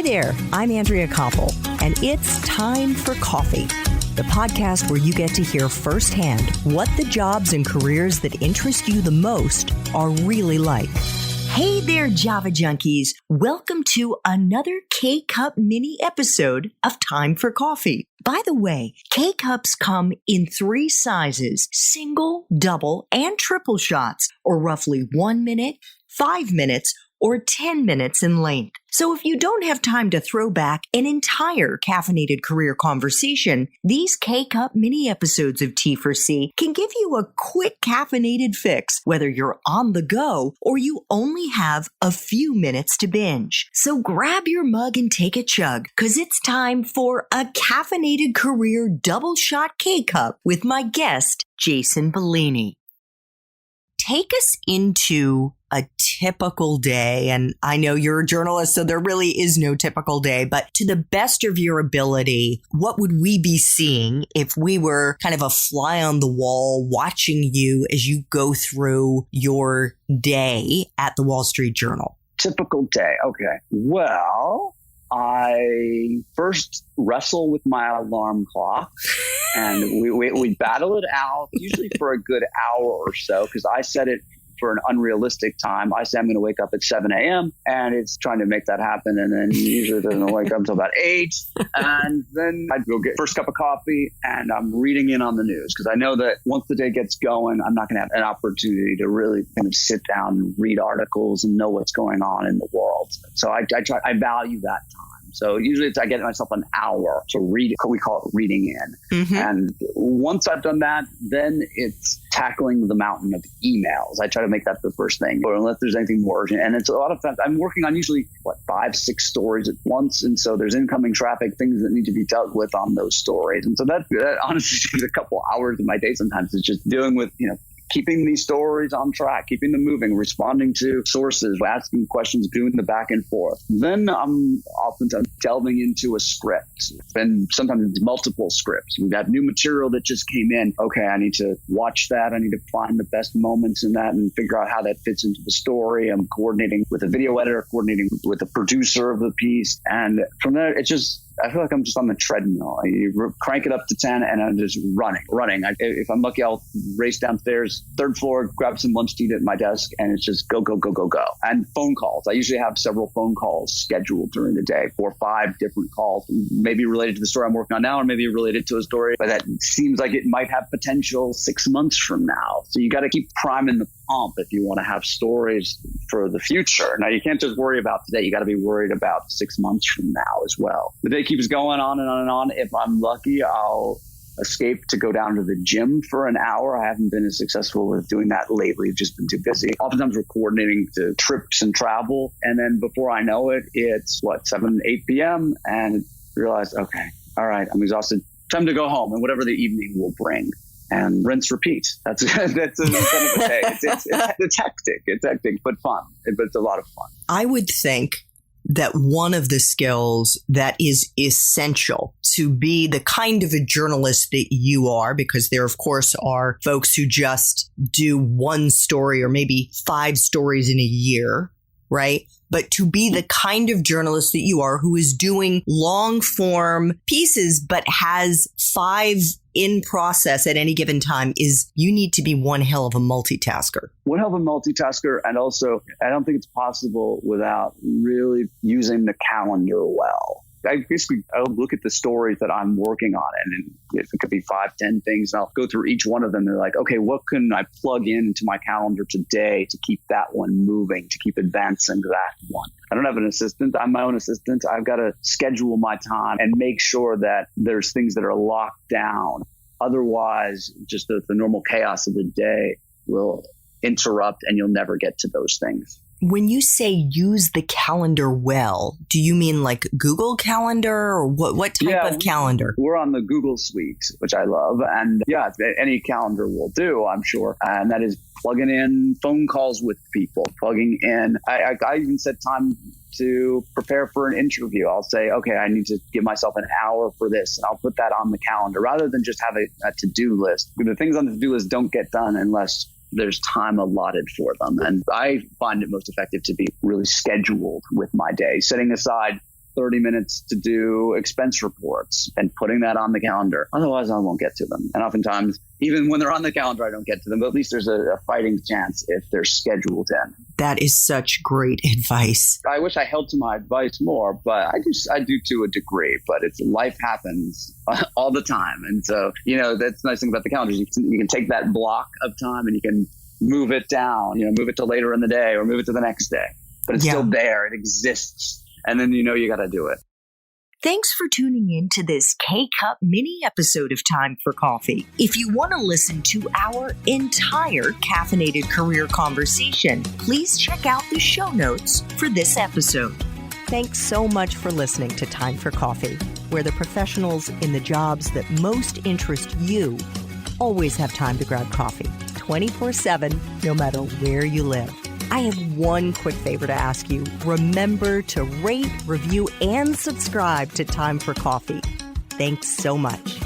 Hi there, I'm Andrea Koppel, and it's Time for Coffee, the podcast where you get to hear firsthand what the jobs and careers that interest you the most are really like. Hey there, Java Junkies. Welcome to another K-Cup mini episode of Time for Coffee. By the way, K-Cups come in 3 sizes, single, double, and triple shots, or roughly 1 minute, 5 minutes, or 10 minutes in length. So if you don't have time to throw back an entire caffeinated career conversation, these K-Cup mini episodes of T4C can give you a quick caffeinated fix, whether you're on the go or you only have a few minutes to binge. So grab your mug and take a chug, because it's time for a caffeinated career double shot K-Cup with my guest, Jason Bellini. Take us into a typical day, and I know you're a journalist, so there really is no typical day, but to the best of your ability, what would we be seeing if we were kind of a fly on the wall watching you as you go through your day at the Wall Street Journal? Typical day. Okay. Well, I first wrestle with my alarm clock, and we battle it out, usually for a good hour or so, because I set it for an unrealistic time. I say I'm going to wake up at 7 a.m. and it's trying to make that happen. And then usually it doesn't wake up until about 8. And then I'd go get first cup of coffee and I'm reading in on the news, because I know that once the day gets going, I'm not going to have an opportunity to really kind of sit down and read articles and know what's going on in the world. So I value that time. So usually I get myself an hour to read. We call it reading in. Mm-hmm. And once I've done that, then it's tackling the mountain of emails. I try to make that the first thing, or unless there's anything more urgent. And it's a lot of times I'm working on usually 5, 6 stories at once. And so there's incoming traffic, things that need to be dealt with on those stories. And so that honestly takes a couple hours of my day sometimes. It's just dealing with, keeping these stories on track, keeping them moving, responding to sources, asking questions, doing the back and forth. Then I'm oftentimes delving into a script, and sometimes it's multiple scripts. We've got new material that just came in. Okay, I need to watch that. I need to find the best moments in that and figure out how that fits into the story. I'm coordinating with a video editor, coordinating with the producer of the piece. And from there, I feel like I'm just on the treadmill. You crank it up to 10 and I'm just running. If I'm lucky, I'll race downstairs, 3rd floor, grab some lunch to eat at my desk, and it's just go. And phone calls. I usually have several phone calls scheduled during the day, 4 or 5 different calls, maybe related to the story I'm working on now, or maybe related to a story that seems like it might have potential 6 months from now. So you got to keep priming the pump if you want to have stories for the future. Now, you can't just worry about today. You got to be worried about 6 months from now as well. The day keeps going on and on and on. If I'm lucky, I'll escape to go down to the gym for an hour. I haven't been as successful with doing that lately. I've just been too busy. Oftentimes we're coordinating the trips and travel. And then before I know it, it's 7, 8 p.m. and realize, okay, all right, I'm exhausted. Time to go home, and whatever the evening will bring. And rinse, repeat. That's a kind of a day. It's hectic. It's hectic, but fun. But it's a lot of fun. I would think that one of the skills that is essential to be the kind of a journalist that you are, because there, of course, are folks who just do 1 story or maybe 5 stories in a year, right? But to be the kind of journalist that you are, who is doing long form pieces, but has 5 in process at any given time, you need to be one hell of a multitasker. One hell of a multitasker. And also, I don't think it's possible without really using the calendar well. I'll look at the stories that I'm working on, and it could be 5, 10 things, and I'll go through each one of them. They're like, okay, what can I plug into my calendar today to keep that one moving, to keep advancing that one? I don't have an assistant. I'm my own assistant. I've got to schedule my time and make sure that there's things that are locked down. Otherwise, just the normal chaos of the day will interrupt, and you'll never get to those things. When you say use the calendar well, do you mean like Google Calendar, or what type of calendar? We're on the Google Suite, which I love. And any calendar will do, I'm sure. And that is plugging in phone calls with people, plugging in. I even set time to prepare for an interview. I'll say, okay, I need to give myself an hour for this, and I'll put that on the calendar rather than just have a to-do list. The things on the to-do list don't get done unless there's time allotted for them. And I find it most effective to be really scheduled with my day, setting aside 30 minutes to do expense reports and putting that on the calendar. Otherwise, I won't get to them. And oftentimes, even when they're on the calendar, I don't get to them. But at least there's a fighting chance if they're scheduled in. That is such great advice. I wish I held to my advice more, but I do to a degree. But life happens all the time. And so, that's the nice thing about the calendars. You can take that block of time and you can move it down, move it to later in the day or move it to the next day. But it's still there. It exists. And then you got to do it. Thanks for tuning in to this K-Cup mini episode of Time for Coffee. If you want to listen to our entire caffeinated career conversation, please check out the show notes for this episode. Thanks so much for listening to Time for Coffee, where the professionals in the jobs that most interest you always have time to grab coffee 24/7, no matter where you live. I have one quick favor to ask you. Remember to rate, review, and subscribe to Time for Coffee. Thanks so much.